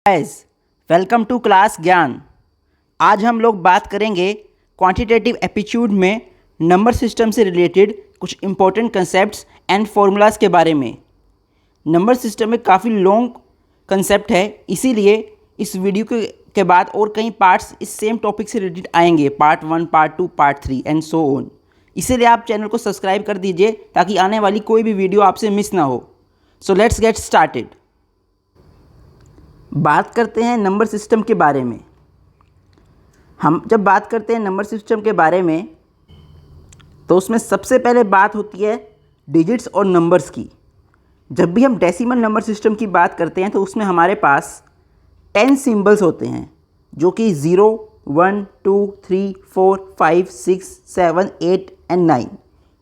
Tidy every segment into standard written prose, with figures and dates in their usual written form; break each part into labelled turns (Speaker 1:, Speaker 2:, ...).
Speaker 1: Guys, welcome to class ज्ञान। आज हम लोग बात करेंगे क्वांटिटेटिव एप्टीट्यूड में नंबर सिस्टम से रिलेटेड कुछ इंपॉर्टेंट कंसेप्ट्स एंड फार्मूलाज के बारे में। नंबर सिस्टम में काफ़ी लॉन्ग कंसेप्ट है, इसीलिए इस वीडियो के बाद और कई पार्ट्स इस सेम टॉपिक से रिलेटेड आएंगे, part 1, part 2, part 3 and so on. इसीलिए आप चैनल को सब्सक्राइब कर दीजिए ताकि आने वाली कोई भी वीडियो आपसे मिस ना हो। So let's get started. बात करते हैं नंबर सिस्टम के बारे में। हम जब बात करते हैं नंबर सिस्टम के बारे में तो उसमें सबसे पहले बात होती है डिजिट्स और नंबर्स की। जब भी हम डेसिमल नंबर सिस्टम की बात करते हैं तो उसमें हमारे पास 10 सिंबल्स होते हैं, जो कि 0, 1, 2, 3, 4, 5, 6, 7, 8 एंड 9,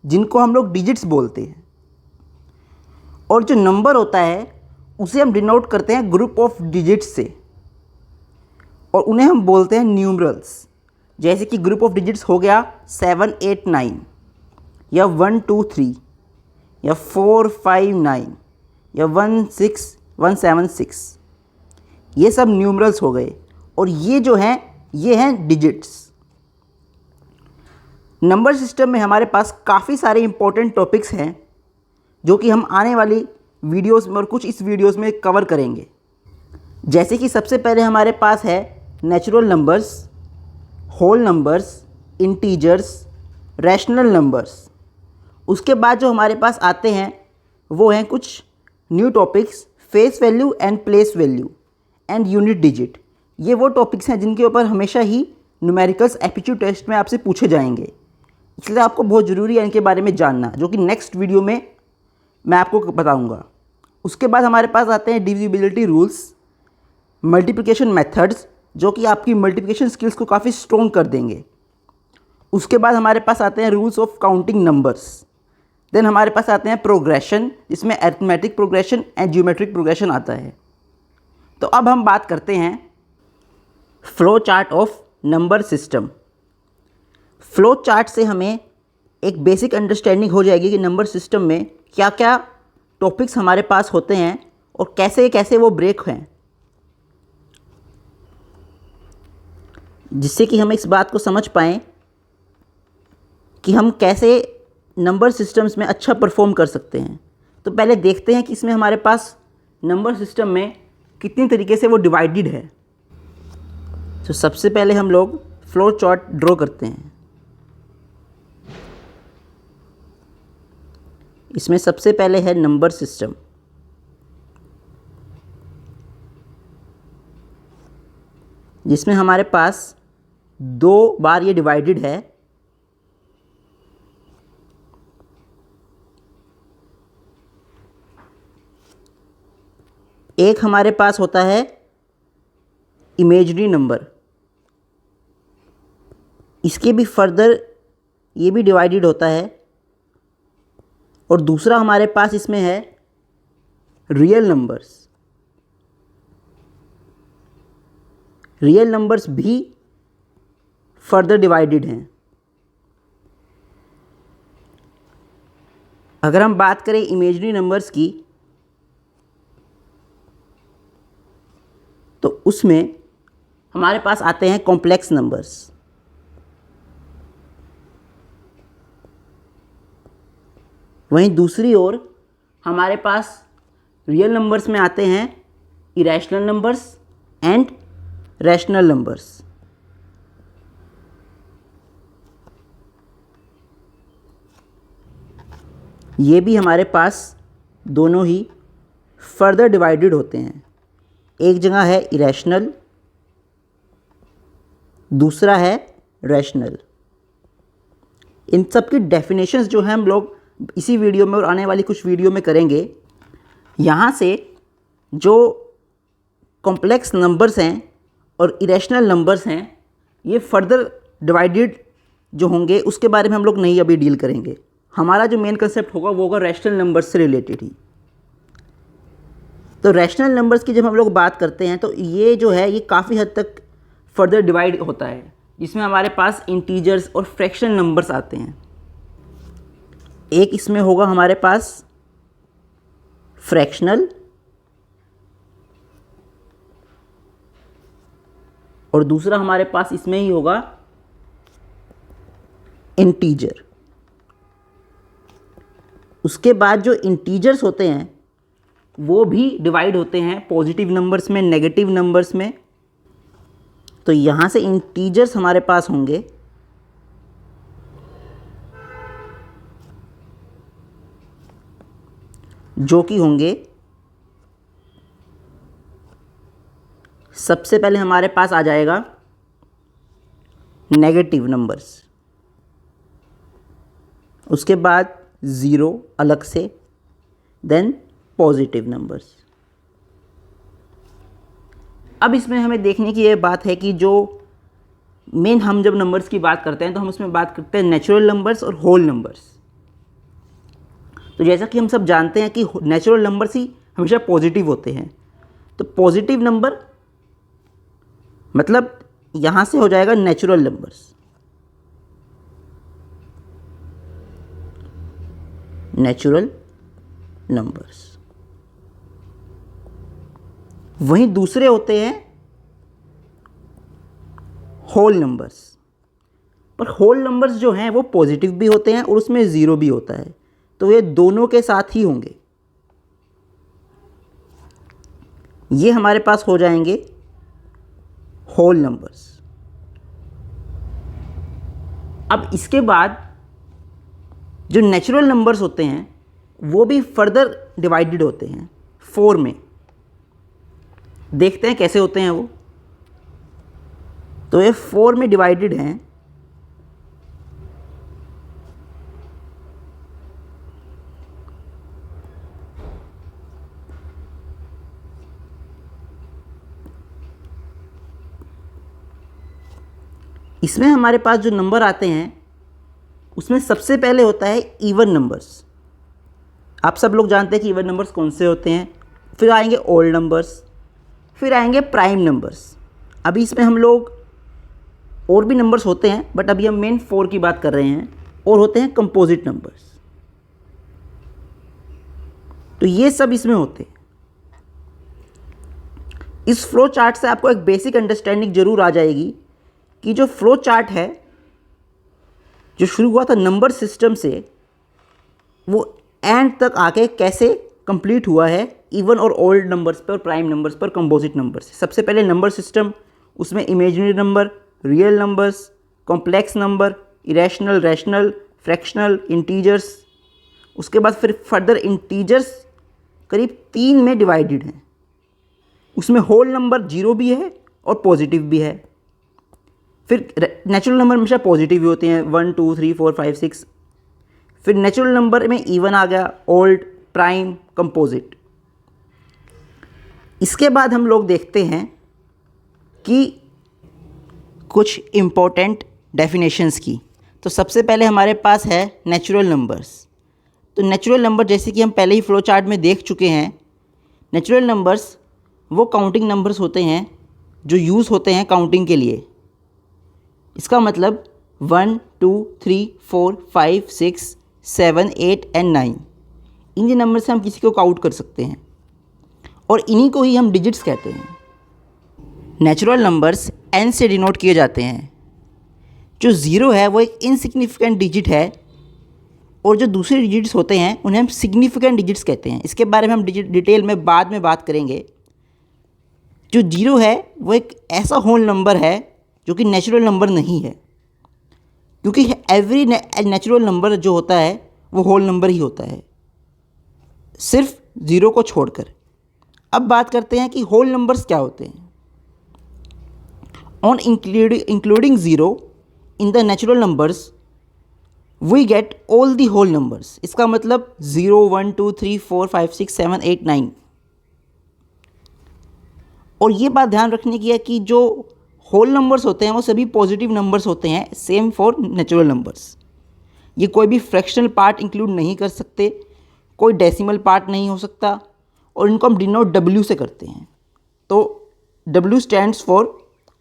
Speaker 1: जिनको हम लोग डिजिट्स बोलते हैं। और जो नंबर होता है उसे हम डिनोट करते हैं ग्रुप ऑफ डिजिट्स से, और उन्हें हम बोलते हैं न्यूमरल्स। जैसे कि ग्रुप ऑफ डिजिट्स हो गया 7, 8, 9 या 1, 2, 3 या 4, 5, 9 या 1, 6, 1, 7, 6। ये सब न्यूमरल्स हो गए, और ये जो हैं ये हैं डिजिट्स। नंबर सिस्टम में हमारे पास काफ़ी सारे इंपॉर्टेंट टॉपिक्स हैं जो कि हम आने वाली वीडियोस में और कुछ इस वीडियोस में कवर करेंगे। जैसे कि सबसे पहले हमारे पास है natural numbers, whole numbers, integers, rational numbers. उसके बाद जो हमारे पास आते हैं वो हैं कुछ new topics, face value and place value and unit digit. ये वो टॉपिक्स हैं जिनके ऊपर हमेशा ही न्यूमेरिकल्स एप्टीट्यूड टेस्ट में आपसे पूछे जाएंगे, इसलिए आपको बहुत ज़रूरी है इनके बारे में जानना, जो कि नेक्स्ट वीडियो में मैं आपको बताऊंगा। उसके बाद हमारे पास आते हैं डिविजिबिलिटी रूल्स, मल्टीप्लिकेशन मेथड्स, जो कि आपकी मल्टीप्लिकेशन स्किल्स को काफ़ी स्ट्रॉन्ग कर देंगे। उसके बाद हमारे पास आते हैं rules of counting numbers. Then हमारे पास आते हैं प्रोग्रेशन, जिसमें arithmetic progression and geometric progression आता है। तो अब हम बात करते हैं flow chart of number system. Flow chart से हमें एक बेसिक अंडरस्टैंडिंग हो जाएगी कि नंबर सिस्टम में क्या क्या टॉपिक्स हमारे पास होते हैं और कैसे कैसे वो ब्रेक हैं, जिससे कि हम इस बात को समझ पाएँ कि हम कैसे नंबर सिस्टम्स में अच्छा परफॉर्म कर सकते हैं। तो पहले देखते हैं कि इसमें हमारे पास नंबर सिस्टम में कितनी तरीके से वो डिवाइडेड है। तो सबसे पहले हम लोग फ्लो चार्ट ड्रॉ करते हैं। इसमें सबसे पहले है नंबर सिस्टम। जिसमें हमारे पास 2 बार ये डिवाइडेड है। एक हमारे पास होता है इमेजिनरी नंबर, इसके भी फर्दर ये भी डिवाइडेड होता है। और दूसरा हमारे पास इसमें है रियल नंबर्स। रियल नंबर्स भी फर्दर डिवाइडेड हैं। अगर हम बात करें इमेजिनरी नंबर्स की, तो उसमें हमारे पास आते हैं कॉम्प्लेक्स नंबर्स। वहीं दूसरी ओर हमारे पास रियल नंबर्स में आते हैं irrational numbers and rational numbers. ये भी हमारे पास दोनों ही फर्दर डिवाइडेड होते हैं। एक जगह है इरेशनल, दूसरा है रैशनल। इन सब की डेफिनेशंस जो हैं हम लोग इसी वीडियो में और आने वाली कुछ वीडियो में करेंगे। यहाँ से जो कॉम्प्लेक्स नंबर्स हैं और इरेशनल नंबर्स हैं, ये फर्दर डिवाइडेड जो होंगे उसके बारे में हम लोग नहीं अभी डील करेंगे। हमारा जो मेन कंसेप्ट होगा वो होगा रैशनल नंबर्स से रिलेटेड ही। तो रैशनल नंबर्स की जब हम लोग बात करते हैं तो ये जो है ये काफ़ी हद तक फर्दर डिवाइड होता है, जिसमें हमारे पास इंटीजर्स और फ्रैक्शनल नंबर्स आते हैं। एक इसमें होगा हमारे पास फ्रैक्शनल और दूसरा हमारे पास इसमें ही होगा इंटीजर। उसके बाद जो इंटीजर्स होते हैं वो भी डिवाइड होते हैं पॉजिटिव नंबर्स में, नेगेटिव नंबर्स में। तो यहाँ से इंटीजर्स हमारे पास होंगे जो कि होंगे, सबसे पहले हमारे पास आ जाएगा नेगेटिव नंबर्स, उसके बाद ज़ीरो अलग से, देन पॉजिटिव नंबर्स। अब इसमें हमें देखने की ये बात है कि जो मेन हम जब नंबर्स की बात करते हैं तो हम उसमें बात करते हैं नेचुरल नंबर्स और होल नंबर्स। तो जैसा कि हम सब जानते हैं कि नेचुरल नंबर्स ही हमेशा पॉजिटिव होते हैं। तो पॉजिटिव नंबर मतलब यहाँ से हो जाएगा नेचुरल नंबर्स, नेचुरल नंबर्स। वहीं दूसरे होते हैं होल नंबर्स। पर होल नंबर्स जो हैं वो पॉजिटिव भी होते हैं और उसमें ज़ीरो भी होता है, तो ये दोनों के साथ ही होंगे। ये हमारे पास हो जाएंगे होल नंबर्स। अब इसके बाद जो नेचुरल नंबर्स होते हैं वो भी फर्दर डिवाइडेड होते हैं 4 में। देखते हैं कैसे होते हैं वो। तो ये 4 में डिवाइडेड हैं। इसमें हमारे पास जो नंबर आते हैं उसमें सबसे पहले होता है इवन नंबर्स। आप सब लोग जानते हैं कि इवन नंबर्स कौन से होते हैं। फिर आएंगे ओड नंबर्स, फिर आएंगे प्राइम नंबर्स। अभी इसमें हम लोग और भी नंबर्स होते हैं बट अभी हम मेन 4 की बात कर रहे हैं। और होते हैं कंपोजिट नंबर्स। तो ये सब इसमें होते हैं। इस फ्लो चार्ट से आपको एक बेसिक अंडरस्टैंडिंग जरूर आ जाएगी कि जो फ्लो चार्ट है जो शुरू हुआ था नंबर सिस्टम से, वो एंड तक आके कैसे कंप्लीट हुआ है इवन और ओल्ड नंबर्स पर और प्राइम नंबर्स पर, कंपोजिट नंबर्स। सबसे पहले नंबर सिस्टम, उसमें imaginary number, real numbers, complex number, irrational, rational, fractional, integers. उसके बाद फिर फर्दर इंटीजर्स करीब 3 में डिवाइडेड हैं। उसमें होल नंबर 0 भी है और पॉजिटिव भी है। फिर नेचुरल नंबर हमेशा पॉजिटिव ही होते हैं, 1 2 3 4 5 6। फिर नेचुरल नंबर में इवन आ गया, ओल्ड, प्राइम, कंपोजिट। इसके बाद हम लोग देखते हैं कि कुछ इम्पोर्टेंट डेफिनेशंस की। तो सबसे पहले हमारे पास है नेचुरल नंबर्स। तो नेचुरल नंबर जैसे कि हम पहले ही फ्लो चार्ट में देख चुके हैं, नेचुरल नंबर्स वो काउंटिंग नंबर्स होते हैं जो यूज़ होते हैं काउंटिंग के लिए। इसका मतलब 1 2 3 4 5 6 7 8 एंड 9, इन नंबर से हम किसी को काउंट कर सकते हैं और इन्हीं को ही हम डिजिट्स कहते हैं। नेचुरल नंबर्स n से डिनोट किए जाते हैं। जो 0 है वो एक इनसिग्निफिकेंट डिजिट है और जो दूसरे डिजिट्स होते हैं उन्हें हम सिग्निफिकेंट डिजिट्स कहते हैं। इसके बारे में हम डिटेल में बाद में बात करेंगे। जो 0 है वो एक ऐसा होल नंबर है जो कि नेचुरल नंबर नहीं है, क्योंकि एवरी नेचुरल नंबर जो होता है वो होल नंबर ही होता है, सिर्फ 0 को छोड़कर। अब बात करते हैं कि होल नंबर्स क्या होते हैं। On including 0 in the natural numbers we get all the whole numbers. इसका मतलब 0 1 2 3 4 5 6 7 8 9। और ये बात ध्यान रखने की है कि जो होल नंबर्स होते हैं वो सभी पॉजिटिव नंबर्स होते हैं, सेम फॉर नेचुरल नंबर्स। ये कोई भी फ्रैक्शनल पार्ट इंक्लूड नहीं कर सकते, कोई डेसिमल पार्ट नहीं हो सकता, और इनको हम डिनोट W से करते हैं। तो W stands for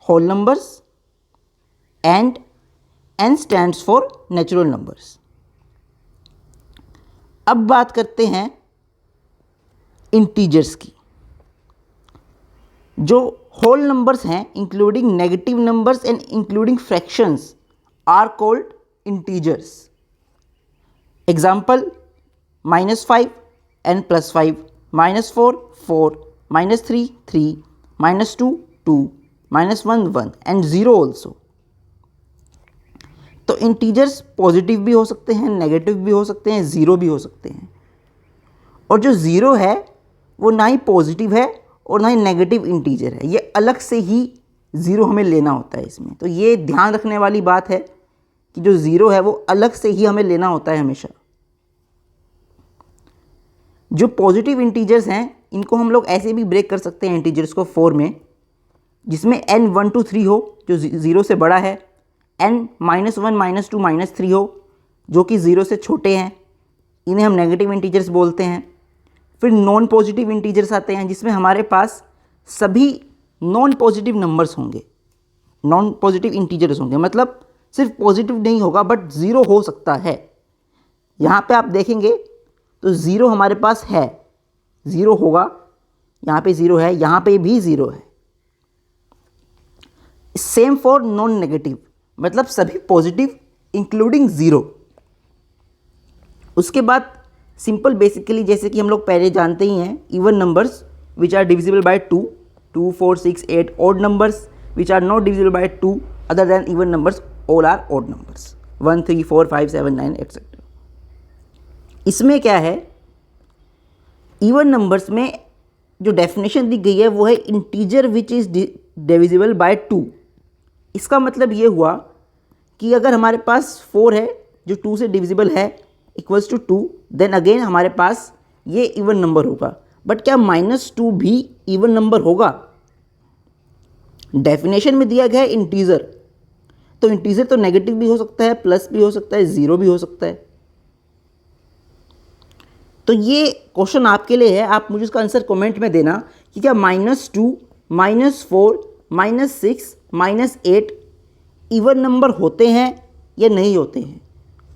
Speaker 1: whole numbers and N stands for natural numbers. अब बात करते हैं इंटीजर्स की। जो होल नंबर्स हैं including negative numbers and including fractions are called integers. Example -5 and +5, -4 4, -3 3, -2 2, -1 1 and 0 also. तो इंटीजर्स पॉजिटिव भी हो सकते हैं, नेगेटिव भी हो सकते हैं, ज़ीरो भी हो सकते हैं। और जो ज़ीरो है वो ना ही पॉजिटिव है और ना ही नेगेटिव इंटीजर है, ये अलग से ही ज़ीरो हमें लेना होता है इसमें। तो ये ध्यान रखने वाली बात है कि जो ज़ीरो है वो अलग से ही हमें लेना होता है हमेशा। जो पॉजिटिव इंटीजर्स हैं इनको हम लोग ऐसे भी ब्रेक कर सकते हैं इंटीजर्स को 4 में, जिसमें n 1 2 3 हो जो ज़ीरो से बड़ा है, n -1 -2 -3 हो जो कि ज़ीरो से छोटे हैं, इन्हें हम नेगेटिव इंटीजर्स बोलते हैं। फिर नॉन पॉजिटिव इंटीजर्स आते हैं जिसमें हमारे पास सभी नॉन पॉजिटिव नंबर्स होंगे, नॉन पॉजिटिव इंटीजर्स होंगे, मतलब सिर्फ पॉजिटिव नहीं होगा बट ज़ीरो हो सकता है। यहाँ पे आप देखेंगे तो ज़ीरो हमारे पास है, ज़ीरो होगा, यहाँ पे ज़ीरो है, यहाँ पे भी ज़ीरो है। सेम फॉर नॉन नेगेटिव, मतलब सभी पॉजिटिव इंक्लूडिंग ज़ीरो। उसके बाद सिंपल बेसिकली जैसे कि हम लोग पहले जानते ही हैं, even numbers which are divisible by 2, 2 4 6 8, odd numbers which are not divisible by 2 other than even numbers all are odd numbers, 1 3 4 5 7 9 etcetera. इसमें क्या है, इवन नंबर्स में जो डेफिनेशन दी गई है वो है integer which is divisible by 2। इसका मतलब ये हुआ कि अगर हमारे पास 4 है जो 2 से डिविजिबल है इक्वल्स टू 2, देन अगेन हमारे पास ये इवन नंबर होगा। बट क्या -2 भी इवन नंबर होगा? डेफिनेशन में दिया गया है इंटीजर, तो इंटीजर तो नेगेटिव भी हो सकता है, प्लस भी हो सकता है, ज़ीरो भी हो सकता है। तो ये क्वेश्चन आपके लिए है, आप मुझे इसका आंसर कमेंट में देना कि क्या -2, -4, -6, -8 इवन नंबर होते हैं या नहीं होते हैं।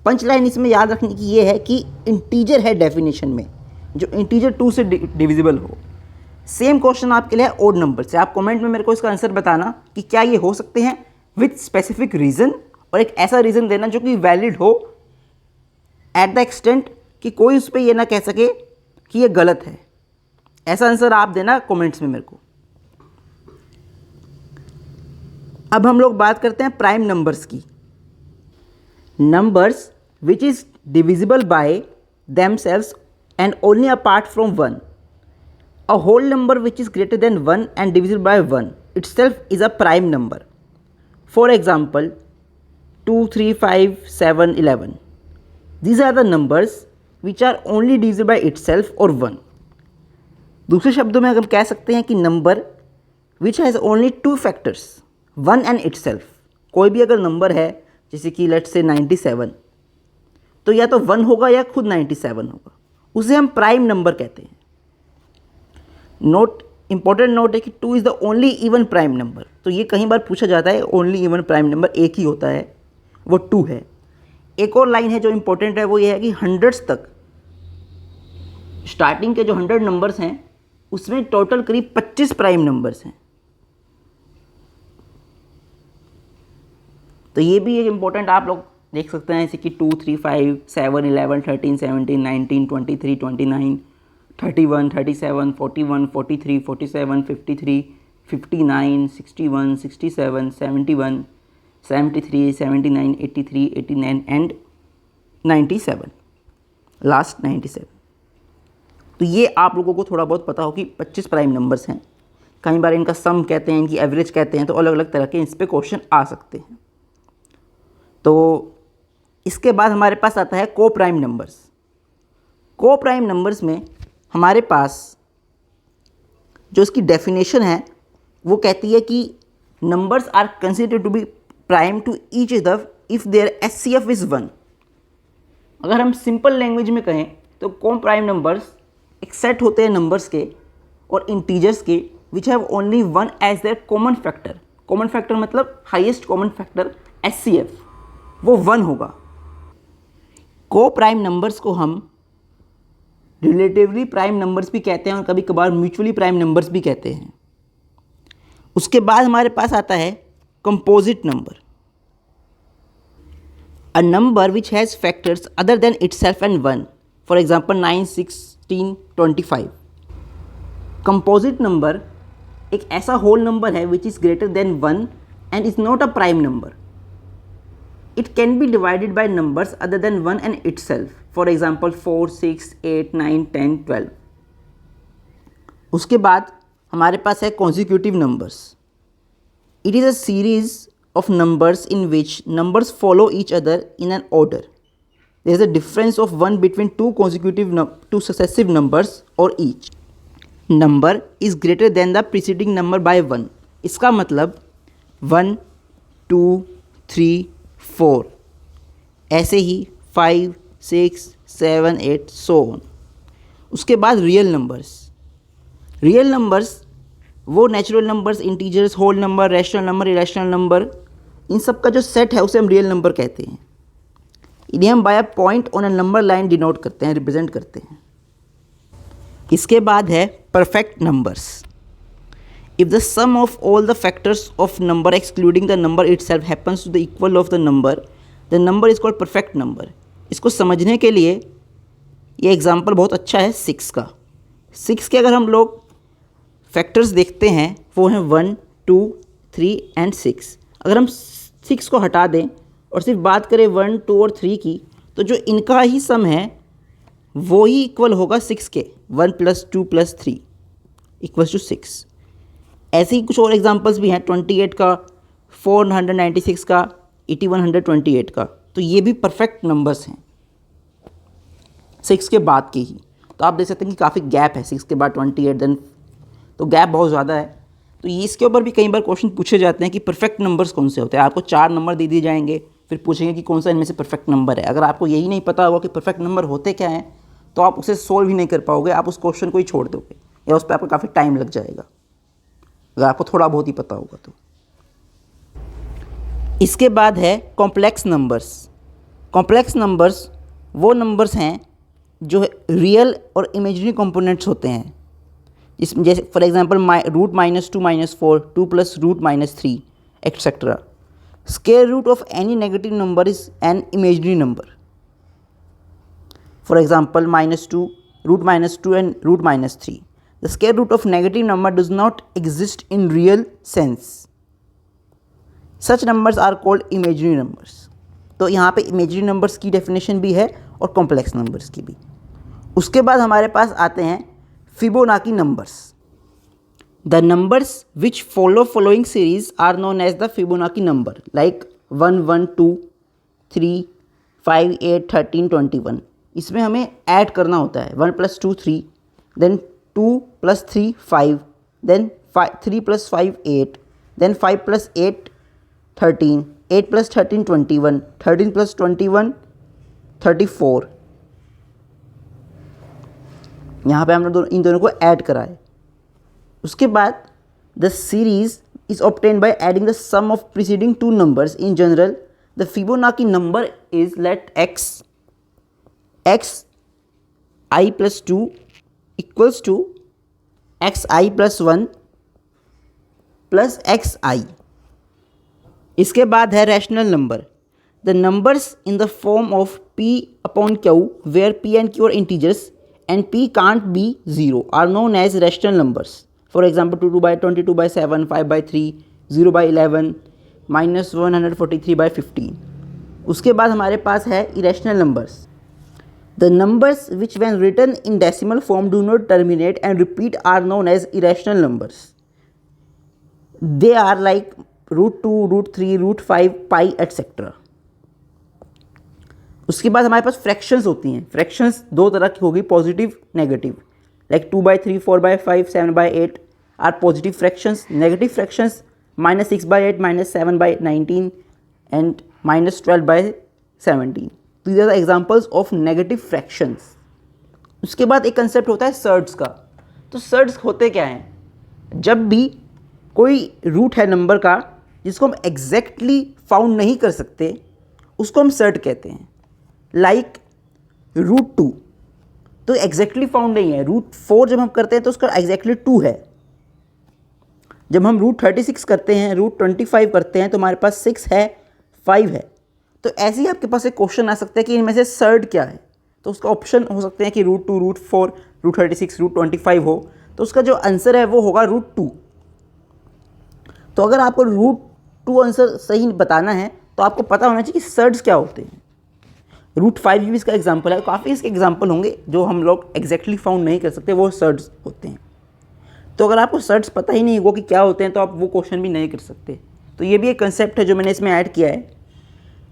Speaker 1: पंच लाइन इसमें याद रखने की ये है कि इंटीजर है डेफिनेशन में, जो इंटीजर 2 से डिविजिबल हो। सेम क्वेश्चन आपके लिए है ओड नंबर से। आप कमेंट में मेरे को इसका आंसर बताना कि क्या ये हो सकते हैं विथ स्पेसिफिक रीज़न, और एक ऐसा रीज़न देना जो कि वैलिड हो एट द एक्सटेंट कि कोई उस पर यह ना कह सके कि ये गलत है। ऐसा आंसर आप देना कमेंट्स में मेरे को। अब हम लोग बात करते हैं प्राइम नंबर्स की। Numbers which is divisible by themselves and only apart from 1. A whole number which is greater than 1 and divisible by 1 itself is a prime number. For example, 2, 3, 5, 7, 11. These are the numbers which are only divisible by itself or 1. दूसरे शब्दों में हम कह सकते हैं कि number which has only 2 factors, 1 and itself. कोई भी अगर नंबर है जैसे कि लेट्स से 97, तो या तो 1 होगा या खुद 97 होगा, उसे हम प्राइम नंबर कहते हैं। नोट, इंपॉर्टेंट नोट है कि 2 is the only even prime number. तो ये कई बार पूछा जाता है, ओनली इवन प्राइम नंबर एक ही होता है, वो 2 है। एक और लाइन है जो इंपॉर्टेंट है, वो ये है कि हंड्रेड्स तक, स्टार्टिंग के जो 100 नंबर्स हैं उसमें टोटल करीब 25 प्राइम नंबर्स हैं। तो ये भी एक इम्पोर्टेंट आप लोग देख सकते हैं, जैसे कि 2, 3, 5, 7, 11, 13, 17, 19, 23, 29, 31, 37, 41, 43, 47, 53, 59, 61, 67, 71, 73, 79, 83, 89 एंड 97, लास्ट 97। तो ये आप लोगों को थोड़ा बहुत पता हो कि 25 प्राइम नंबर्स हैं। कई बार इनका सम कहते हैं, इनकी एवरेज कहते हैं, तो अलग अलग तरह के इस पर क्वेश्चन आ सकते हैं। तो इसके बाद हमारे पास आता है को प्राइम नंबर्स। को प्राइम नंबर्स में हमारे पास जो इसकी डेफिनेशन है वो कहती है कि numbers are considered to be prime to each other if their HCF is 1। अगर हम सिंपल लैंग्वेज में कहें तो को प्राइम नंबर्स एक सेट होते हैं नंबर्स के और इंटीजर्स के which have only 1 as their common factor. Common factor मतलब हाईएस्ट कॉमन फैक्टर एचसीएफ, वो 1 होगा। को प्राइम नंबर्स को हम रिलेटिवली प्राइम नंबर्स भी कहते हैं और कभी कभार म्यूचुअली प्राइम नंबर्स भी कहते हैं। उसके बाद हमारे पास आता है composite number, a number which has factors other than itself and 1, for example 9, 16, 25। Composite number एक ऐसा होल नंबर है which is greater than 1 and is not a prime number. It can be divided by numbers other than 1 and itself, for example 4, 6, 8, 9, 10, 12। उसके बाद हमारे पास है consecutive numbers. It is a series of numbers in which numbers follow each other in an order. There is a difference of 1 between two successive numbers or each number is greater than the preceding number by 1. इसका मतलब 1, 2, 3, 4, ऐसे ही 5, 6, 7, 8 so on. उसके बाद real numbers वो natural numbers, integers, whole number, rational number, irrational number, इन सब का जो सेट है उसे हम रियल नंबर कहते हैं। इन्हें हम by a point on a number line denote करते हैं, रिप्रेजेंट करते हैं। इसके बाद है perfect numbers. If the sum of all the factors of number excluding the number itself happens to the equal of the number is called perfect number. इसको समझने के लिए ये एग्जाम्पल बहुत अच्छा है 6 का। 6 के अगर हम लोग फैक्टर्स देखते हैं वो हैं 1, 2, 3 एंड 6। अगर हम 6 को हटा दें और सिर्फ बात करें 1, 2 और 3 की, तो जो इनका ही सम है वो ही इक्वल होगा 6 के, 1 + 2 + 3 = 6। ऐसे ही कुछ और एग्जांपल्स भी हैं 28 का, 496 का, 8128 का। तो ये भी परफेक्ट नंबर्स हैं 6 के बाद के ही। तो आप देख सकते हैं कि काफ़ी गैप है 6 के बाद 28, देन तो गैप बहुत ज़्यादा है। तो ये इसके ऊपर भी कई बार क्वेश्चन पूछे जाते हैं कि परफेक्ट नंबर्स कौन से होते हैं। आपको 4 नंबर दे दिए जाएंगे, फिर पूछेंगे कि कौन सा इनमें से परफेक्ट नंबर है। अगर आपको यही नहीं पता होगा कि परफेक्ट नंबर होते क्या हैं, तो आप उसे सोल्व ही नहीं कर पाओगे, आप उस क्वेश्चन को ही छोड़ दोगे या उस पर आपको काफ़ी टाइम लग जाएगा, अगर आपको थोड़ा बहुत ही पता होगा तो। इसके बाद है कॉम्प्लेक्स नंबर्स। कॉम्प्लेक्स नंबर्स वो नंबर्स हैं जो रियल और इमेजिनरी कंपोनेंट्स होते हैं। इसमें जैसे for example √-2 - 4, 2 + √-3 etcetera. Square root of any negative number is an imaginary number. For example -2, √-2 and √-3। The square root of negative number does not exist in real sense. Such numbers are called imaginary numbers. तो यहाँ पे imaginary numbers की definition भी है और complex numbers की भी। उसके बाद हमारे पास आते हैं Fibonacci numbers. The numbers which follow following series are known as the Fibonacci number, like 1, 1, 2, 3, 5, 8, 13, 21. इसमें हमें ऐड करना होता है 1 + 2 3, then 2 + 3 5, then 3 + 5 8, then 5 + 8 13, 8 + 13 21, 13 + 21 34। यहाँ पे हमने इन दोनों को ऐड करा है। उसके बाद the series is obtained by adding the sum of preceding 2 numbers. In general the Fibonacci number is let x i + 2 = xi + 1 + xi। इसके बाद है rational number. The numbers in the form of p/q where p and q are integers and p can't be 0 are known as rational numbers. For example 22/22/7, 5/3, 0/11, -143/15। उसके बाद हमारे पास है irrational numbers. The numbers which when written in decimal form do not terminate and repeat are known as irrational numbers. They are like √2, √3, √5, pi etc. उसके बाद हमारे पास fractions होती हैं। फ्रैक्शंस 2 तरह की होगी, positive negative, like 2/3, 4/5, 7/8 are positive fractions. Negative fractions -6/8, -7/19 and -12/17। These are the examples of negative fractions. उसके बाद एक कंसेप्ट होता है सर्ड्स का। तो सर्ड्स होते क्या हैं? जब भी कोई रूट है नंबर का जिसको हम एग्जैक्टली फाउंड नहीं कर सकते, उसको हम सर्ड कहते हैं। लाइक √2 तो एग्जैक्टली फाउंड नहीं है। √4 जब हम करते हैं तो उसका एग्जैक्टली 2 है। जब हम रूट 36 करते हैं, रूट 25 करते हैं, तो हमारे पास 6 है, 5 है। तो ऐसे ही आपके पास एक क्वेश्चन आ सकता है कि इनमें से सर्ड क्या है। तो उसका ऑप्शन हो सकते हैं कि रूट 2, रूट 4, रूट 36, रूट 25 हो। तो उसका जो आंसर है वो होगा रूट 2। तो अगर आपको रूट 2 आंसर सही बताना है तो आपको पता होना चाहिए कि सर्ड्स क्या होते हैं। रूट 5 भी इसका एग्जाम्पल है। काफ़ी इसके एग्जाम्पल होंगे जो हम लोग एग्जैक्टली फाउंड नहीं कर सकते, वो सर्ड्स होते हैं। तो अगर आपको सर्ड्स पता ही नहीं होगा कि क्या होते हैं तो आप वो क्वेश्चन भी नहीं कर सकते। तो ये भी एक कंसेप्ट है जो मैंने इसमें ऐड किया है।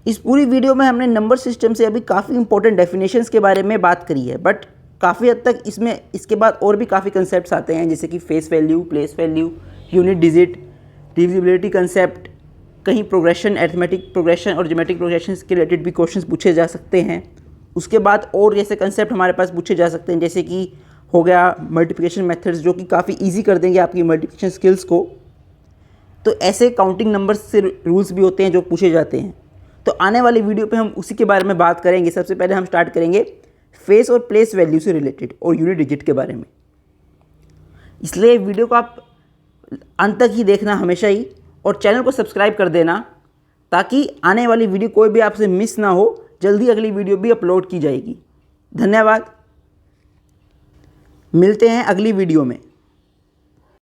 Speaker 1: इस पूरी वीडियो में हमने नंबर सिस्टम से अभी काफ़ी इंपॉर्टेंट डेफिनेशंस के बारे में बात करी है, बट काफ़ी हद तक इसमें इसके बाद और भी काफ़ी कंसेप्ट्स आते हैं, जैसे कि face value, place value, unit digit, divisibility concept, कहीं प्रोग्रेशन, अरिथमेटिक प्रोग्रेशन और ज्योमेट्रिक प्रोग्रेशन के रिलेटेड भी क्वेश्चंस पूछे जा सकते हैं। उसके बाद और जैसे कंसेप्ट हमारे पास पूछे जा सकते हैं, जैसे कि हो गया मल्टीप्लिकेशन मेथड्स, जो कि काफ़ी ईजी कर देंगे आपकी मल्टीप्लिकेशन स्किल्स को। तो ऐसे काउंटिंग नंबर्स से रूल्स भी होते हैं जो पूछे जाते हैं। तो आने वाली वीडियो पे हम उसी के बारे में बात करेंगे। सबसे पहले हम स्टार्ट करेंगे फेस और प्लेस वैल्यू से रिलेटेड और यूनिट डिजिट के बारे में। इसलिए वीडियो को आप अंत तक ही देखना हमेशा ही, और चैनल को सब्सक्राइब कर देना ताकि आने वाली वीडियो कोई भी आपसे मिस ना हो। जल्दी अगली वीडियो भी अपलोड की जाएगी। धन्यवाद, मिलते हैं अगली वीडियो में।